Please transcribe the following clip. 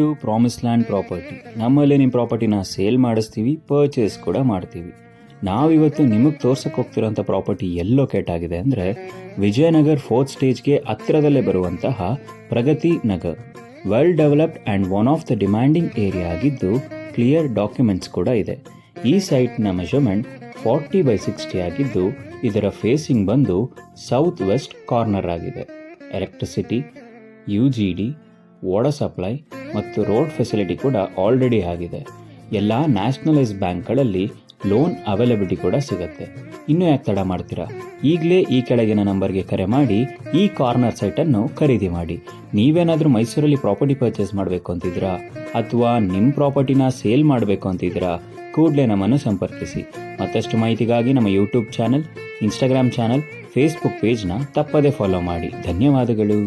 To promise land property. ನಮ್ಮಲ್ಲಿ ನಿಮ್ಮ ಪ್ರಾಪರ್ಟಿನ sale ಮಾಡಿಸ್ತೀವಿ, ಪರ್ಚೇಸ್ ಕೂಡ ಮಾಡ್ತೀವಿ. ನಾವಿವತ್ತು ನಿಮಗೆ ತೋರ್ಸಕ್ಕೆ ಹೋಗ್ತಿರೋಂಥ ಪ್ರಾಪರ್ಟಿ ಎಲ್ಲಿ ಲೊಕೇಟ್ ಆಗಿದೆ ಅಂದರೆ ವಿಜಯನಗರ್ 4th ಸ್ಟೇಜ್ಗೆ ಹತ್ತಿರದಲ್ಲೇ ಬರುವಂತಹ Pragati Nagar. Well developed and one of the demanding area ಆಗಿದ್ದು ಕ್ಲಿಯರ್ ಡಾಕ್ಯುಮೆಂಟ್ಸ್ ಕೂಡ ಇದೆ. ಈ ಸೈಟ್ನ ಮೆಷರ್ಮೆಂಟ್ 40/60 ಆಗಿದ್ದು ಇದರ ಫೇಸಿಂಗ್ ಬಂದು ಸೌತ್ ವೆಸ್ಟ್ ಕಾರ್ನರ್ ಆಗಿದೆ. ಎಲೆಕ್ಟ್ರಿಸಿಟಿ, UGD, ವಾಟರ್ ಸಪ್ಲೈ ಮತ್ತು ರೋಡ್ ಫೆಸಿಲಿಟಿ ಕೂಡ ಆಲ್ರೆಡಿ ಆಗಿದೆ. ಎಲ್ಲ ನ್ಯಾಷನಲೈಸ್ ಬ್ಯಾಂಕ್ಗಳಲ್ಲಿ ಲೋನ್ ಅವೈಲಬಿಲಿಟಿ ಕೂಡ ಸಿಗುತ್ತೆ. ಇನ್ನೂ ಯಾಕೆ ತಡ ಮಾಡ್ತೀರಾ? ಈಗಲೇ ಈ ಕೆಳಗಿನ ನಂಬರ್ಗೆ ಕರೆ ಮಾಡಿ ಈ ಕಾರ್ನರ್ ಸೈಟನ್ನು ಖರೀದಿ ಮಾಡಿ. ನೀವೇನಾದರೂ ಮೈಸೂರಲ್ಲಿ ಪ್ರಾಪರ್ಟಿ ಪರ್ಚೇಸ್ ಮಾಡಬೇಕು ಅಂತಿದ್ದೀರಾ ಅಥವಾ ನಿಮ್ಮ ಪ್ರಾಪರ್ಟಿನ ಸೇಲ್ ಮಾಡಬೇಕು ಅಂತಿದ್ದೀರಾ? ಕೂಡಲೇ ನಮ್ಮನ್ನು ಸಂಪರ್ಕಿಸಿ. ಮತ್ತಷ್ಟು ಮಾಹಿತಿಗಾಗಿ ನಮ್ಮ YouTube channel, Instagram channel, Facebook ಪೇಜ್ನ ತಪ್ಪದೇ ಫಾಲೋ ಮಾಡಿ. ಧನ್ಯವಾದಗಳು.